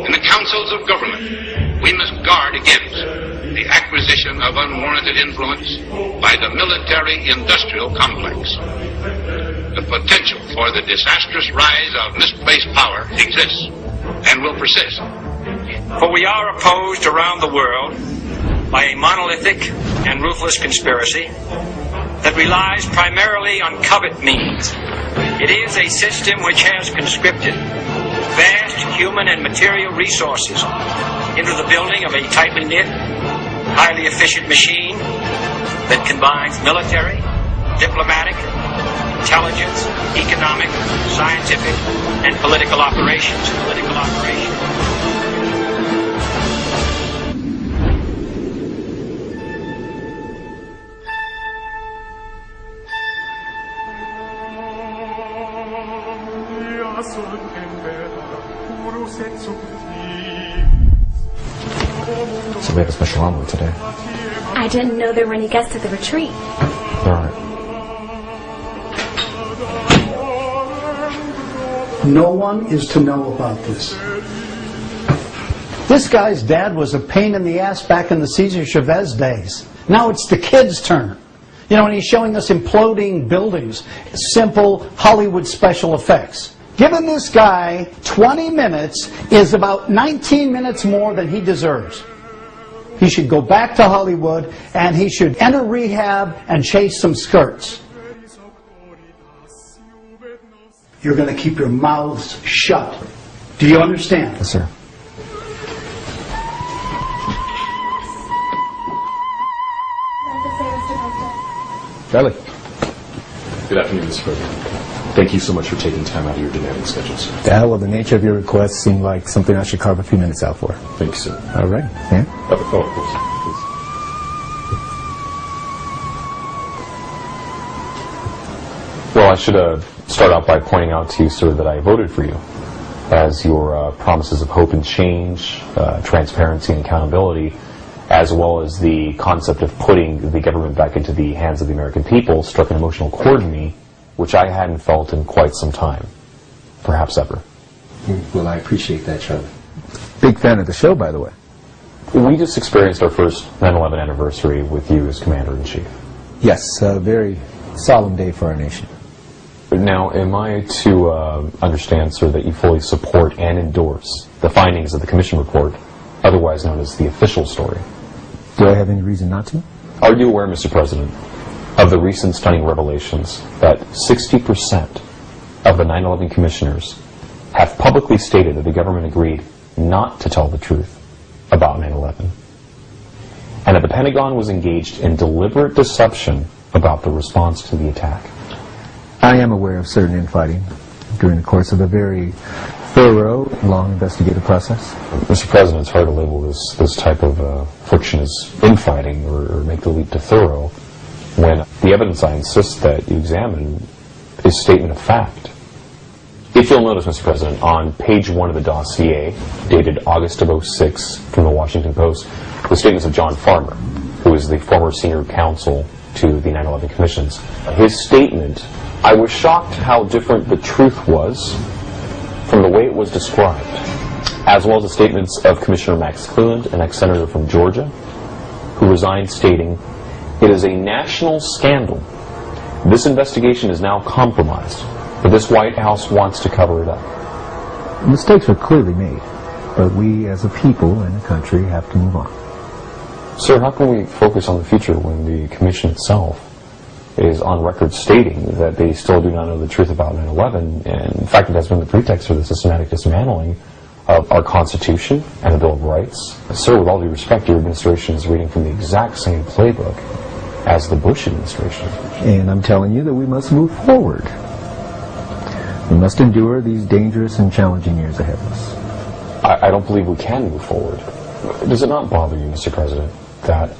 In the councils of government, we must guard against the acquisition of unwarranted influence by the military-industrial complex. The potential for the disastrous rise of misplaced power exists and will persist. For we are opposed around the world by a monolithic and ruthless conspiracy that relies primarily on covert means. It is a system which has conscripted vast human and material resources into the building of a tightly knit, highly efficient machine that combines military, diplomatic, intelligence, economic, scientific, and political operations. So we have a special envoy today. I didn't know there were any guests at the retreat. There aren't. No one is to know about this. This guy's dad was a pain in the ass back in the Cesar Chavez days. Now it's the kids' turn. You know, and he's showing us imploding buildings. Simple Hollywood special effects. Giving this guy 20 minutes is about 19 minutes more than he deserves. He should go back to Hollywood and he should enter rehab and chase some skirts. You're going to keep your mouths shut. Do you understand? Yes, sir. Charlie. Good afternoon, Mr. President. Thank you so much for taking time out of your demanding schedules. Yeah, well, the nature of your request seemed like something I should carve a few minutes out for. Thank you, sir. All right. Yeah? Of course. Please. Well, I should start out by pointing out to you, sir, that I voted for you as your promises of hope and change, transparency and accountability, as well as the concept of putting the government back into the hands of the American people, struck an emotional chord in me, which I hadn't felt in quite some time, perhaps ever. Well, I appreciate that, Charlie. Big fan of the show, by the way. We just experienced our first 9/11 anniversary with you as Commander-in-Chief. Yes, a very solemn day for our nation. Now, am I to understand, sir, that you fully support and endorse the findings of the Commission report, otherwise known as the official story? Do I have any reason not to? Are you aware, Mr. President, of the recent stunning revelations that 60% of the 9/11 commissioners have publicly stated that the government agreed not to tell the truth about 9/11, and that the Pentagon was engaged in deliberate deception about the response to the attack? I am aware of certain infighting during the course of a very thorough, long investigative process. Mr. President, it's hard to label this type of friction as infighting or make the leap to thorough, when the evidence I insist that you examine is statement of fact. If you'll notice, Mr. President, on page 1 of the dossier, dated August of '06 from the Washington Post, the statements of John Farmer, who is the former senior counsel to the 9/11 commissions. His statement, I was shocked how different the truth was from the way it was described, as well as the statements of Commissioner Max Cleland, an ex-senator from Georgia, who resigned stating, "It is a national scandal. This investigation is now compromised, but this White House wants to cover it up." Mistakes were clearly made, but we as a people and a country have to move on. Sir, how can we focus on the future when the Commission itself is on record stating that they still do not know the truth about 9/11, and in fact it has been the pretext for the systematic dismantling of our Constitution and the Bill of Rights? Sir, with all due respect, your administration is reading from the exact same playbook as the Bush administration. And I'm telling you that we must move forward. We must endure these dangerous and challenging years ahead of us. I don't believe we can move forward. Does it not bother you, Mr. President, that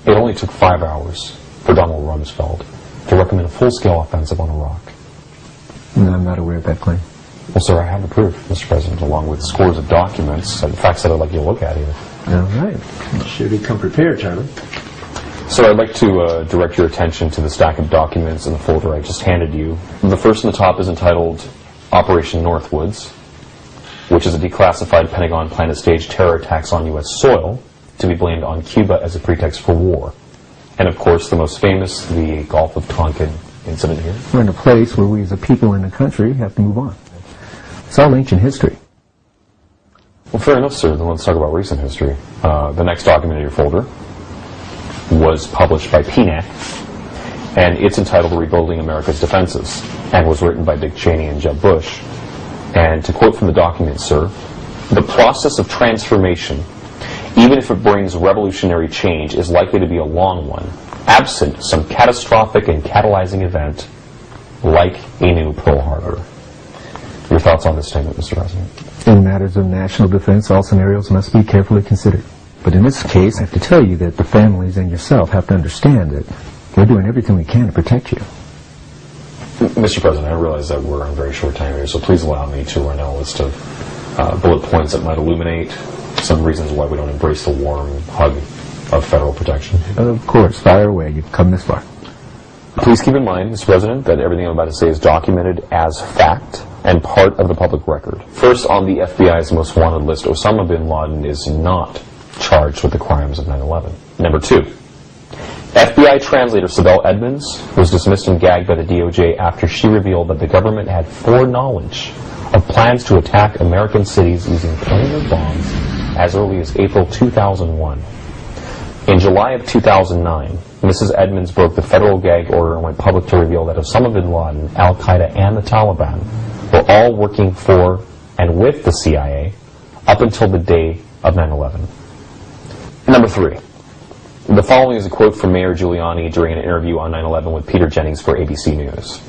it only took 5 hours for Donald Rumsfeld to recommend a full-scale offensive on Iraq? No, I'm not aware of that claim. Well, sir, I have the proof, Mr. President, along with scores of documents and facts that I'd like you to look at here. All right. Sure do come prepared, Charlie. So I'd like to direct your attention to the stack of documents in the folder I just handed you. The first in the top is entitled Operation Northwoods. which is a declassified Pentagon plan to stage terror attacks on U.S. soil to be blamed on Cuba as a pretext for war. And of course, the most famous, the Gulf of Tonkin incident here. We're in a place where we as a people in the country have to move on. It's all ancient history. Well, fair enough, sir. Then let's talk about recent history. The next document in your folder was published by PNAC, and it's entitled Rebuilding America's Defenses, and was written by Dick Cheney and Jeb Bush. And to quote from the document, sir, "The process of transformation, even if it brings revolutionary change, is likely to be a long one, absent some catastrophic and catalyzing event like a new Pearl Harbor." Your thoughts on this statement, Mr. President? In matters of national defense, all scenarios must be carefully considered. But in this case, I have to tell you that the families and yourself have to understand that we're doing everything we can to protect you. Mr. President, I realize that we're on very short time here, so please allow me to run down a list of bullet points that might illuminate some reasons why we don't embrace the warm hug of federal protection. Of course, fire away. You've come this far. Please keep in mind, Mr. President, that everything I'm about to say is documented as fact and part of the public record. First, on the FBI's most wanted list, Osama bin Laden is not charged with the crimes of 9/11. Number 2, FBI translator Sibel Edmonds was dismissed and gagged by the DOJ after she revealed that the government had foreknowledge of plans to attack American cities using planes or bombs as early as April 2001. In July of 2009, Mrs. Edmonds broke the federal gag order and went public to reveal that Osama bin Laden, Al-Qaeda, and the Taliban were all working for and with the CIA up until the day of 9/11. Number 3. The following is a quote from Mayor Giuliani during an interview on 9/11 with Peter Jennings for ABC News.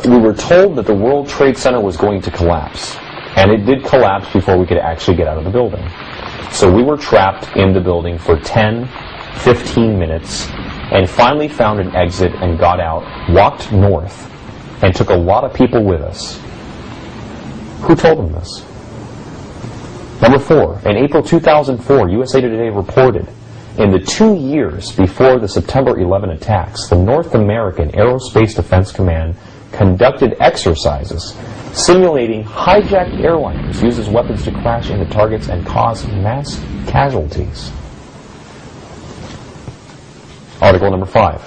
"We were told that the World Trade Center was going to collapse, and it did collapse before we could actually get out of the building. So we were trapped in the building for 10, 15 minutes, and finally found an exit and got out, walked north, and took a lot of people with us." Who told them this? Number 4, in April 2004, USA Today reported, in the 2 years before the September 11 attacks, the North American Aerospace Defense Command conducted exercises simulating hijacked airliners used as weapons to crash into targets and cause mass casualties. Article number 5,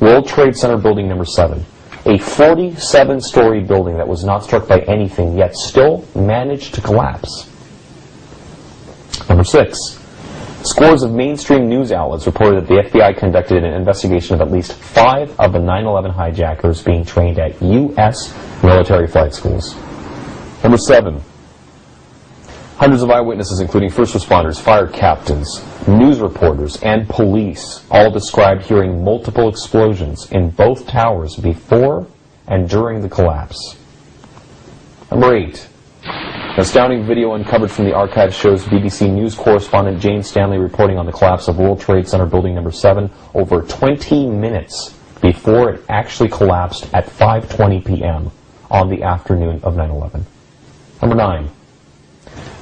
World Trade Center Building number 7, a 47-story building that was not struck by anything yet still managed to collapse. Number 6, scores of mainstream news outlets reported that the FBI conducted an investigation of at least 5 of the 9/11 hijackers being trained at U.S. military flight schools. Number 7, hundreds of eyewitnesses, including first responders, fire captains, news reporters, and police, all described hearing multiple explosions in both towers before and during the collapse. Number 8, an astounding video uncovered from the archive shows BBC News correspondent Jane Stanley reporting on the collapse of World Trade Center Building number 7 over 20 minutes before it actually collapsed at 5:20 p.m. on the afternoon of 9/11. Number 9,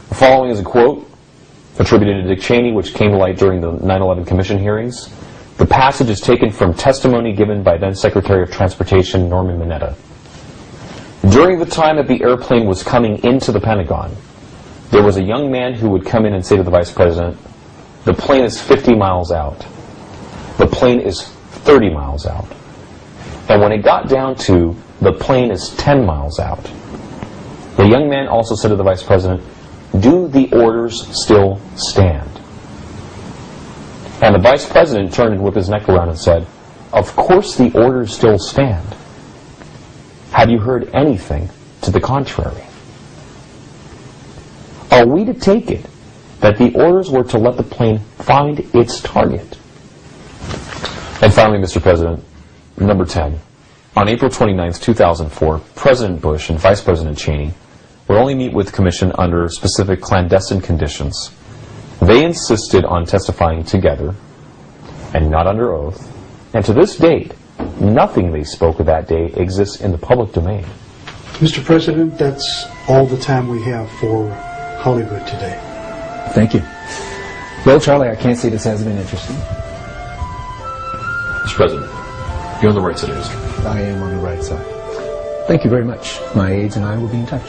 the following is a quote attributed to Dick Cheney, which came to light during the 9/11 Commission hearings. The passage is taken from testimony given by then Secretary of Transportation Norman Mineta. "During the time that the airplane was coming into the Pentagon, there was a young man who would come in and say to the Vice President, 'The plane is 50 miles out. The plane is 30 miles out.' And when it got down to, 'The plane is 10 miles out,' the young man also said to the Vice President, 'Do the orders still stand?' And the Vice President turned and whipped his neck around and said, 'Of course the orders still stand. Have you heard anything to the contrary?' Are we to take it that the orders were to let the plane find its target?" And finally, Mr. President, number 10. On April 29, 2004, President Bush and Vice President Cheney would only meet with the Commission under specific clandestine conditions. They insisted on testifying together and not under oath, and to this date, nothing they spoke of that day exists in the public domain. Mr. President, that's all the time we have for Hollywood today. Thank you. Well, Charlie, I can't say this hasn't been interesting. Mr. President, you're on the right side of history. I am on the right side. Thank you very much. My aides and I will be in touch.